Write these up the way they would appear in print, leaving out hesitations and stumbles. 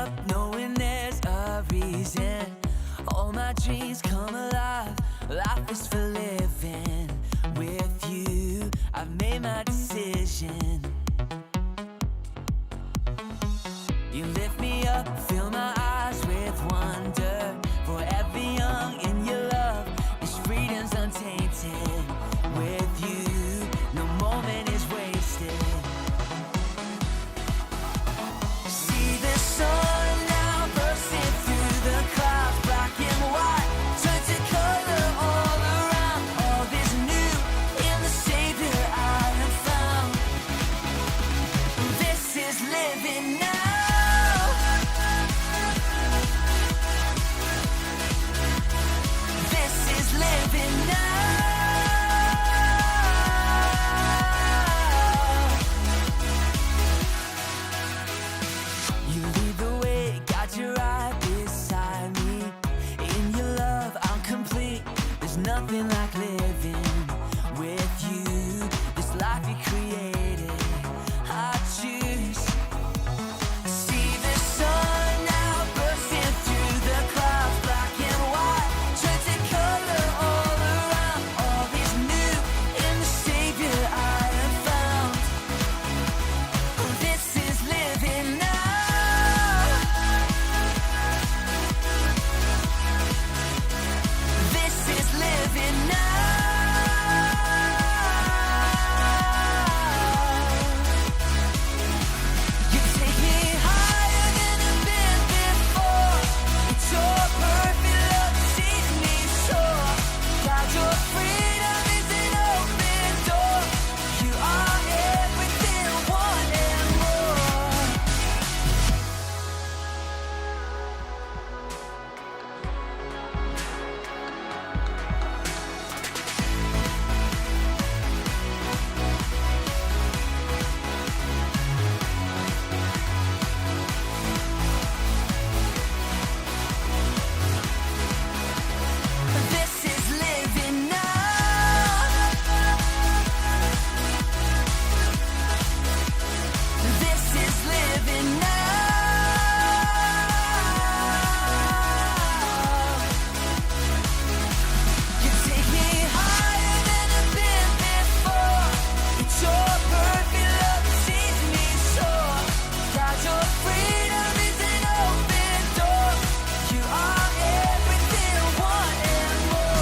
up knowing there's a reason. All my dreams come alive. Life is for living. With you, I've made my decision. You lift me up, fill my eyes with wonder. Forever young in your love, this freedom's untainted. With you, no moment is wasted. See the sun now bursting through the clouds, black and white, turn to color all around. All is new in the Savior I have found. This is living now. This is living now. You lead the way, got you right beside me. In your love, I'm complete. There's nothing like living with you. This life you created, I choose. See the sun now bursting through the clouds, black and white, turn to color all around. All is new in the Savior I have found. This is living now. This is living now. You take me higher than I've been before. It's your perfect love that sees me soar. God, your freedom is an open door. You are everything I want and more. This is living now. This is living now. You take me higher than I've been before. It's your perfect love that sees me soar. God, your freedom is an open door. You are everything I want and more.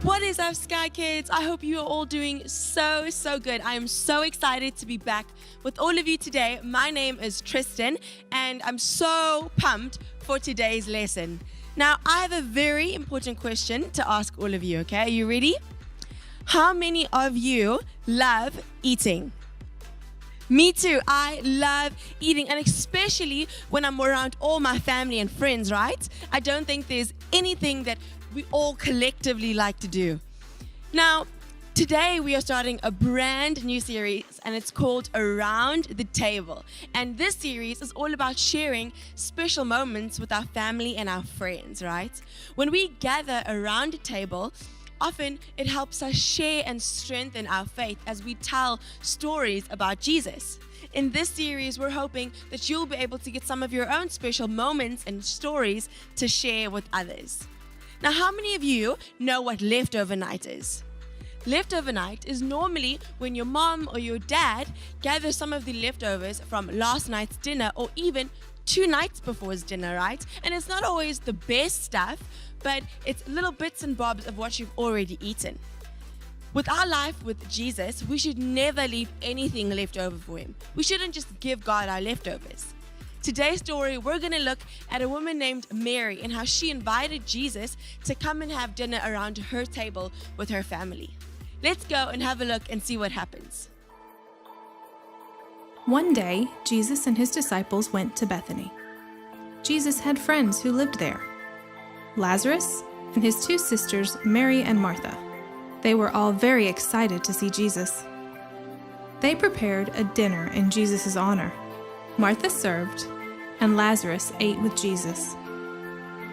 What is up, Sky Kids? I hope you are all doing so good. I am so excited to be back with all of you today. My name is Tristan, and I'm so pumped for today's lesson. Now, I have a very important question to ask all of you, okay? Are you ready? How many of you love eating? Me too. I love eating, and especially when I'm around all my family and friends, right? I don't think there's anything that we all collectively like to do. Now, today we are starting a brand new series, and it's called Around the Table. And this series is all about sharing special moments with our family and our friends, right? When we gather around a table, often it helps us share and strengthen our faith as we tell stories about Jesus. In this series, we're hoping that you'll be able to get some of your own special moments and stories to share with others. Now, how many of you know what leftover night is? Leftover night is normally when your mom or your dad gathers some of the leftovers from last night's dinner or even 2 nights before's dinner, right? And it's not always the best stuff, but it's little bits and bobs of what you've already eaten. With our life with Jesus, we should never leave anything left over for him. We shouldn't just give God our leftovers. Today's story, we're going to look at a woman named Mary and how she invited Jesus to come and have dinner around her table with her family. Let's go and have a look and see what happens. One day, Jesus and his disciples went to Bethany. Jesus had friends who lived there, Lazarus and his 2 sisters, Mary and Martha. They were all very excited to see Jesus. They prepared a dinner in Jesus' honor. Martha served, and Lazarus ate with Jesus.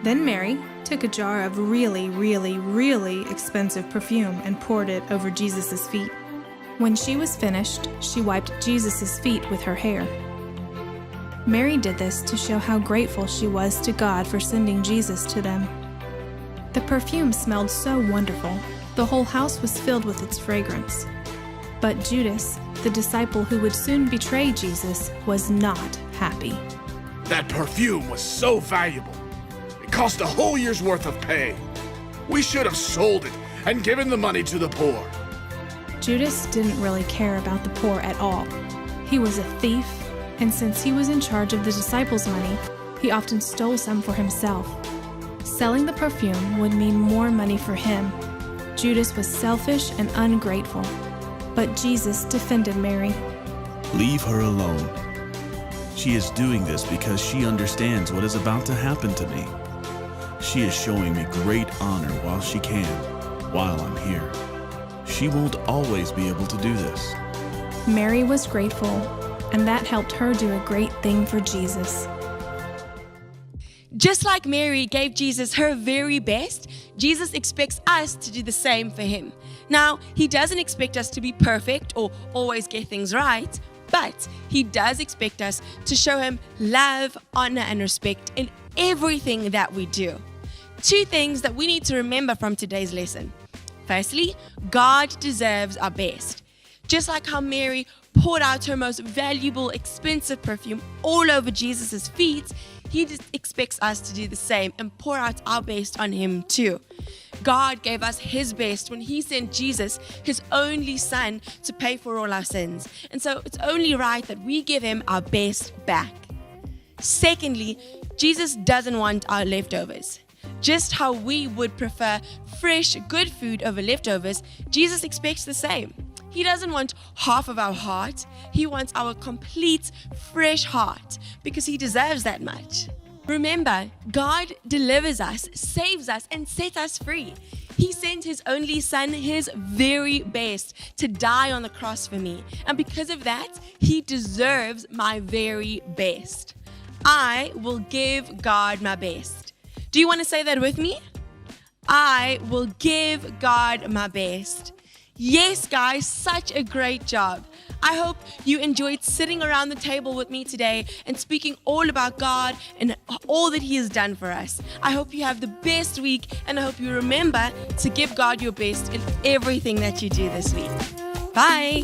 Then Mary took a jar of really expensive perfume and poured it over Jesus' feet. When she was finished, she wiped Jesus' feet with her hair. Mary did this to show how grateful she was to God for sending Jesus to them. The perfume smelled so wonderful, the whole house was filled with its fragrance. But Judas, the disciple who would soon betray Jesus, was not happy. That perfume was so valuable. It cost a whole year's worth of pay. We should have sold it and given the money to the poor. Judas didn't really care about the poor at all. He was a thief, and since he was in charge of the disciples' money, he often stole some for himself. Selling the perfume would mean more money for him. Judas was selfish and ungrateful, but Jesus defended Mary. Leave her alone. She is doing this because she understands what is about to happen to me. She is showing me great honor while she can, while I'm here. She won't always be able to do this. Mary was grateful, and that helped her do a great thing for Jesus. Just like Mary gave Jesus her very best, Jesus expects us to do the same for him. Now, he doesn't expect us to be perfect or always get things right, but he does expect us to show him love, honor, and respect in everything that we do. 2 things that we need to remember from today's lesson. Firstly, God deserves our best. Just like how Mary poured out her most valuable, expensive perfume all over Jesus' feet, he just expects us to do the same and pour out our best on him too. God gave us his best when he sent Jesus, his only son, to pay for all our sins. And so it's only right that we give him our best back. Secondly, Jesus doesn't want our leftovers. Just how we would prefer fresh, good food over leftovers, Jesus expects the same. He doesn't want half of our heart. He wants our complete, fresh heart because he deserves that much. Remember, God delivers us, saves us, and sets us free. He sent his only son, his very best, to die on the cross for me. And because of that, he deserves my very best. I will give God my best. Do you want to say that with me? I will give God my best. Yes, guys, such a great job. I hope you enjoyed sitting around the table with me today and speaking all about God and all that he has done for us. I hope you have the best week, and I hope you remember to give God your best in everything that you do this week. Bye.